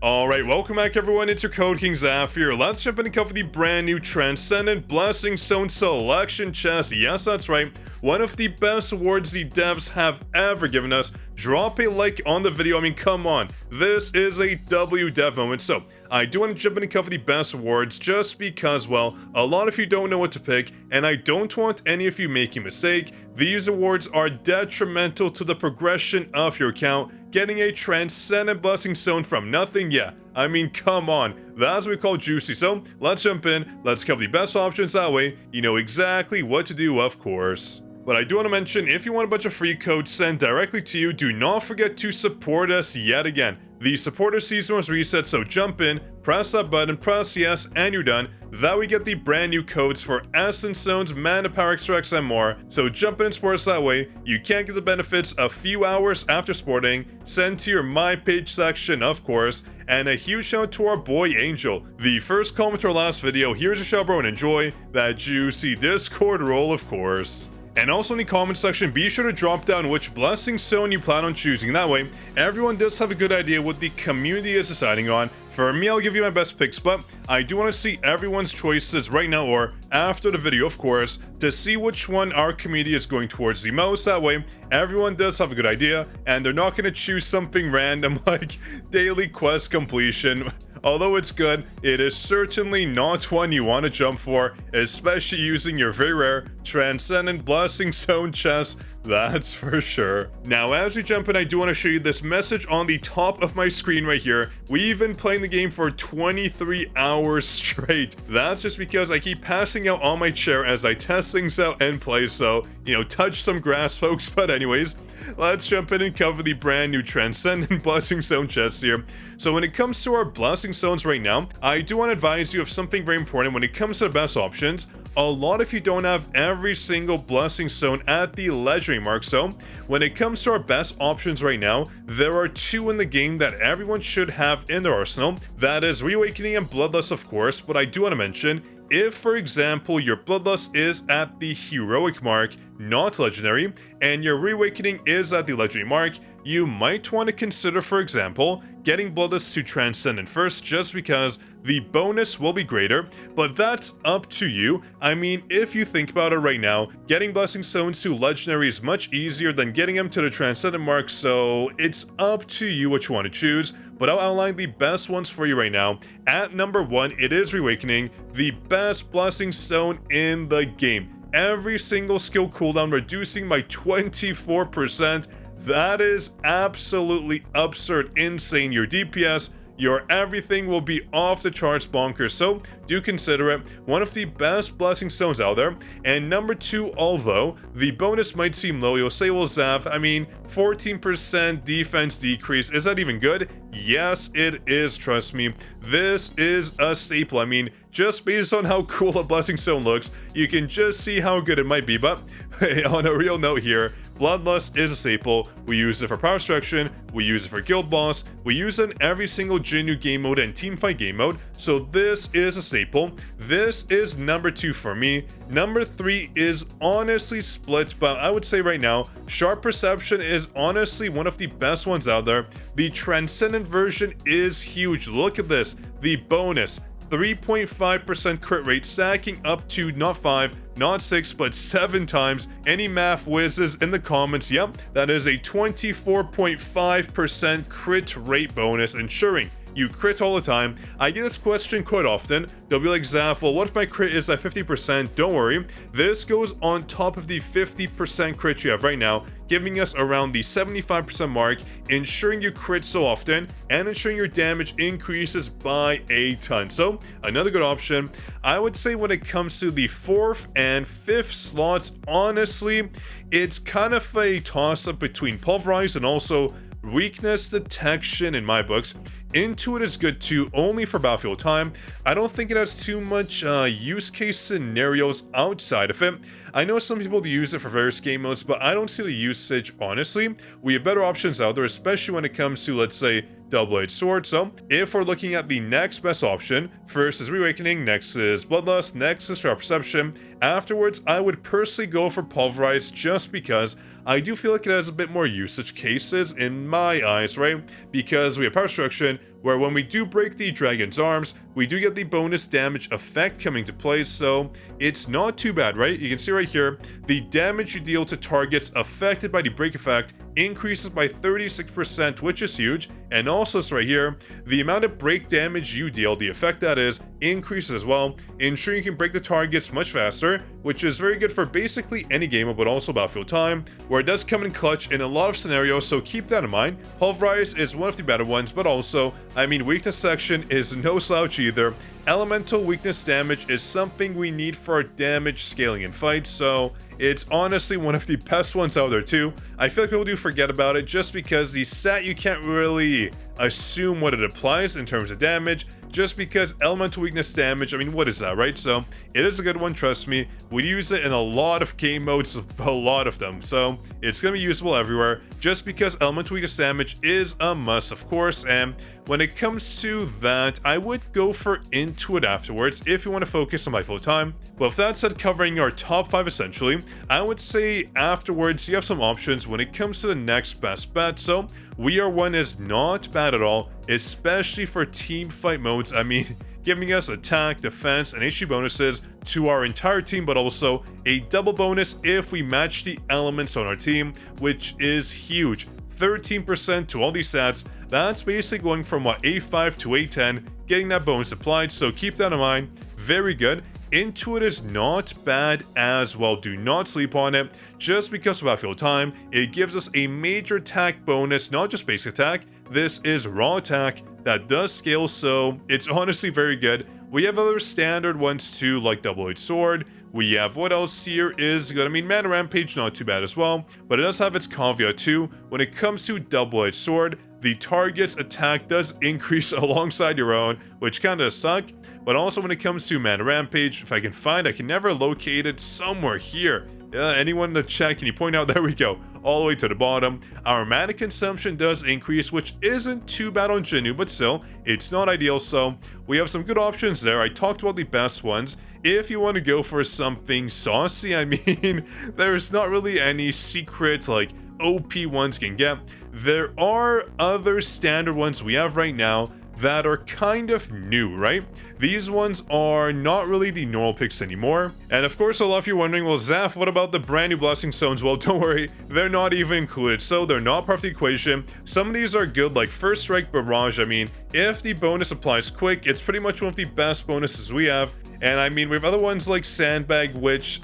Alright, welcome back everyone, it's your Code King Zaf here. Let's jump in and cover the brand new Transcendent Blessing Stone Selection Chest. Yes, that's right, one of the best awards the devs have ever given us. Drop a like on the video, I mean, come on. This is a W dev moment, so I do want to jump in and cover the best awards just because, well, a lot of you don't know what to pick, and I don't want any of you making a mistake. These awards are detrimental to the progression of your account. Getting a Transcendent Blessing Stone from nothing, yeah, I mean, come on, that's what we call juicy. So let's jump in, let's cover the best options, that way you know exactly what to do, of course. But I do want to mention, if you want a bunch of free codes sent directly to you, do not forget to support us yet again. The supporter season was reset, so jump in, press that button, press yes, and you're done. That we get the brand new codes for Essence Stones, Mana Power Extracts, and more. So jump in and support us that way. You can get the benefits a few hours after sporting, sent to your My Page section, of course. And a huge shout out to our boy Angel, the first comment to our last video. Here's a shout, bro, and enjoy that juicy Discord roll, of course. And also in the comment section, be sure to drop down which Blessing Stone you plan on choosing. That way, everyone does have a good idea what the community is deciding on. For me, I'll give you my best picks, but I do want to see everyone's choices right now or after the video, of course, to see which one our community is going towards the most. That way, everyone does have a good idea, and they're not going to choose something random like daily quest completion. Although it's good, it is certainly not one you want to jump for, especially using your very rare Transcendent Blessing Stone chest, that's for sure. Now as we jump in, I do want to show you this message on the top of my screen right here. We've been playing the game for 23 hours straight. That's just because I keep passing out on my chair as I test things out and play, so, you know, touch some grass, folks. But anyways, let's jump in and cover the brand new Transcendent Blessing Stone chest here. So when it comes to our Blessing Stones right now, I do want to advise you of something very important when it comes to the best options. A lot of you don't have every single Blessing Stone at the legendary mark, so when it comes to our best options right now, there are two in the game that everyone should have in their arsenal. That is Reawakening and Bloodlust, of course, but I do want to mention, if, for example, your Bloodlust is at the heroic mark, not legendary, and your Reawakening is at the legendary mark, you might want to consider, for example, getting Bloodlust to Transcendent first, just because the bonus will be greater, but that's up to you. I mean, if you think about it right now, getting Blessing Stones to legendary is much easier than getting them to the Transcendent mark, so it's up to you what you want to choose, but I'll outline the best ones for you right now. At number 1, it is Reawakening, the best Blessing Stone in the game. Every single skill cooldown reducing by 24%. That is absolutely absurd, insane. Your DPS, your everything will be off the charts bonkers, so do consider it one of the best Blessing Stones out there. And number 2, although the bonus might seem low, you'll say, well, Zav, I mean, 14% defense decrease, is that even good? Yes, it is, trust me. This is a staple. I mean, just based on how cool a Blessing Stone looks, you can just see how good it might be. But hey, on a real note here, Bloodlust is a staple. We use it for Power Extraction, we use it for Guild Boss, we use it in every single jinwoo game mode and Teamfight game mode, so this is a staple. This is number 2 for me. Number 3 is honestly split, but I would say right now, Sharp Perception is honestly one of the best ones out there. The Transcendent version is huge. Look at this, the bonus. 3.5% crit rate, stacking up to not 5, not 6, but 7 times. Any math whizzes in the comments, yep, that is a 24.5% crit rate bonus, ensuring you crit all the time. I get this question quite often. They'll be like, Zaf, well, what if my crit is at 50%? Don't worry, this goes on top of the 50% crit you have right now, giving us around the 75% mark, ensuring you crit so often and ensuring your damage increases by a ton. So another good option. I would say when it comes to the 4th and 5th slots, honestly, it's kind of a toss-up between Pulverize and also Weakness Detection in my books. Intuit is good too, only for battlefield time. I don't think it has too much use case scenarios outside of it. I know some people use it for various game modes, but I don't see the usage, honestly. We have better options out there, especially when it comes to, let's say, double-edged sword. So if we're looking at the next best option, first is Reawakening, next is Bloodlust, next is Sharp Perception. Afterwards, I would personally go for Pulverize, just because I do feel like it has a bit more usage cases in my eyes, right? Because we have Power Extraction, where when we do break the dragon's arms, we do get the bonus damage effect coming to play, so it's not too bad, right? You can see right here, the damage you deal to targets affected by the break effect increases by 36%, which is huge. And also, so right here, the amount of break damage you deal, the effect that is, increases as well, ensuring you can break the targets much faster, which is very good for basically any game, but also Battlefield Time, where it does come in clutch in a lot of scenarios, so keep that in mind. Pulverize is one of the better ones, but also, I mean, weakness section is no slouch either. Elemental weakness damage is something we need for our damage scaling in fights, so it's honestly one of the best ones out there too. I feel like people do forget about it just because the stat, you can't really assume what it applies in terms of damage, just because elemental weakness damage, I mean, what is that, right? So it is a good one, trust me. We use it in a lot of game modes, a lot of them, so it's going to be usable everywhere, just because elemental weakness damage is a must, of course. And when it comes to that, I would go for Intuit afterwards if you want to focus on Battlefield Time. But with that said, covering our top 5 essentially, I would say afterwards you have some options when it comes to the next best bet. So We Are One is not bad at all, especially for team fight modes. I mean, giving us attack, defense, and HP bonuses to our entire team, but also a double bonus if we match the elements on our team, which is huge. 13% to all these stats. That's basically going from what, A5 to A10, getting that bonus applied, so keep that in mind. Very good. Intuit is not bad as well, do not sleep on it. Just because of Battlefield Time, it gives us a major attack bonus, not just basic attack. This is raw attack that does scale, so it's honestly very good. We have other standard ones too, like double-edged sword. We have, what else here is good. I mean, Mana Rampage, not too bad as well, but it does have its caveat too. When it comes to double-edged sword, the target's attack does increase alongside your own, which kind of suck. But also when it comes to Mana Rampage, if I can find, I can never locate it somewhere here. Anyone in the chat, can you point out? There we go, all the way to the bottom. Our mana consumption does increase, which isn't too bad on jinwoo, but still, it's not ideal, so we have some good options there. I talked about the best ones. If you want to go for something saucy, I mean, there's not really any secrets like OP ones can get. There are other standard ones we have right now that are kind of new, right? These ones are not really the normal picks anymore. And of course, a lot of you are wondering, well, Zaf, what about the brand new Blessing Stones? Well, don't worry, they're not even included, so they're not part of the equation. Some of these are good, like First Strike Barrage. I mean, if the bonus applies quick, it's pretty much one of the best bonuses we have. And I mean, we have other ones like Sandbag, which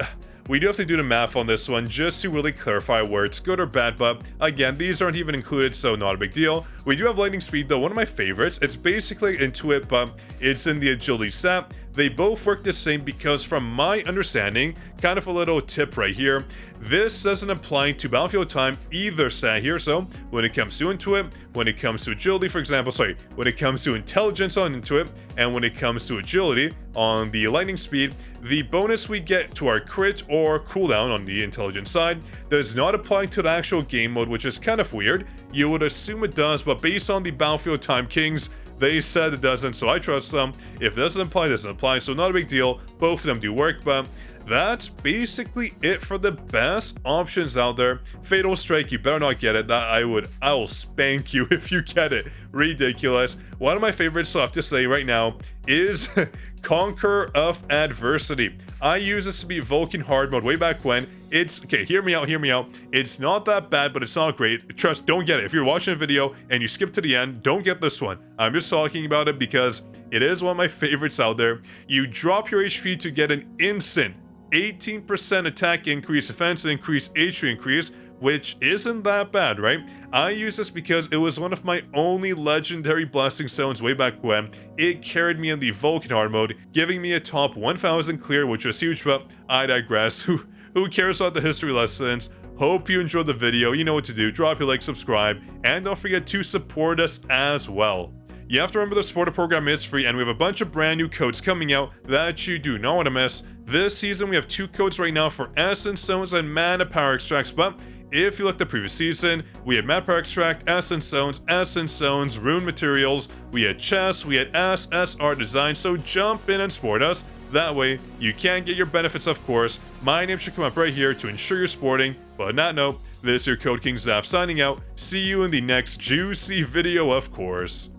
we do have to do the math on this one just to really clarify where it's good or bad, but again, these aren't even included, so not a big deal. We do have Lightning Speed though, one of my favorites. It's basically Intuit, but it's in the Agility stat. They both work the same because from my understanding, kind of a little tip right here, this doesn't apply to Battlefield Time either stat here. So when it comes to Intuit, when it comes to Agility, for example, when it comes to Intelligence on Intuit, and when it comes to Agility on the Lightning Speed, the bonus we get to our crit or cooldown on the Intelligence side does not apply to the actual game mode, which is kind of weird. You would assume it does, but based on the Battlefield Time Kings, they said it doesn't, so I trust them. If it doesn't apply, it doesn't apply, so not a big deal. Both of them do work, but that's basically it for the best options out there. Fatal Strike, you better not get it. I will spank you if you get it. Ridiculous. One of my favorites, so I have to say right now, is Conqueror of Adversity. I used this to beat Vulcan hard mode way back when. It's, okay, hear me out. It's not that bad, but it's not great. Trust, don't get it. If you're watching a video and you skip to the end, don't get this one. I'm just talking about it because it is one of my favorites out there. You drop your HP to get an instant 18% attack increase, defense increase, HP increase, which isn't that bad, right? I use this because it was one of my only legendary Blessing Stones way back when. It carried me in the Vulcan hard mode, giving me a top 1000 clear, which was huge, but I digress. Who cares about the history lessons? Hope you enjoyed the video. You know what to do. Drop your like, subscribe, and don't forget to support us as well. You have to remember the supporter program is free, and we have a bunch of brand new codes coming out that you do not want to miss. This season, we have 2 codes right now for Essence Stones and Mana Power Extracts, but if you look at the previous season, we had Mana Power Extract, Essence Stones, Rune Materials, we had chests, we had SSR Design, so jump in and support us. That way, you can get your benefits, of course. My name should come up right here to ensure you're sporting, but on that note, this is your Code King Zaf signing out. See you in the next juicy video, of course.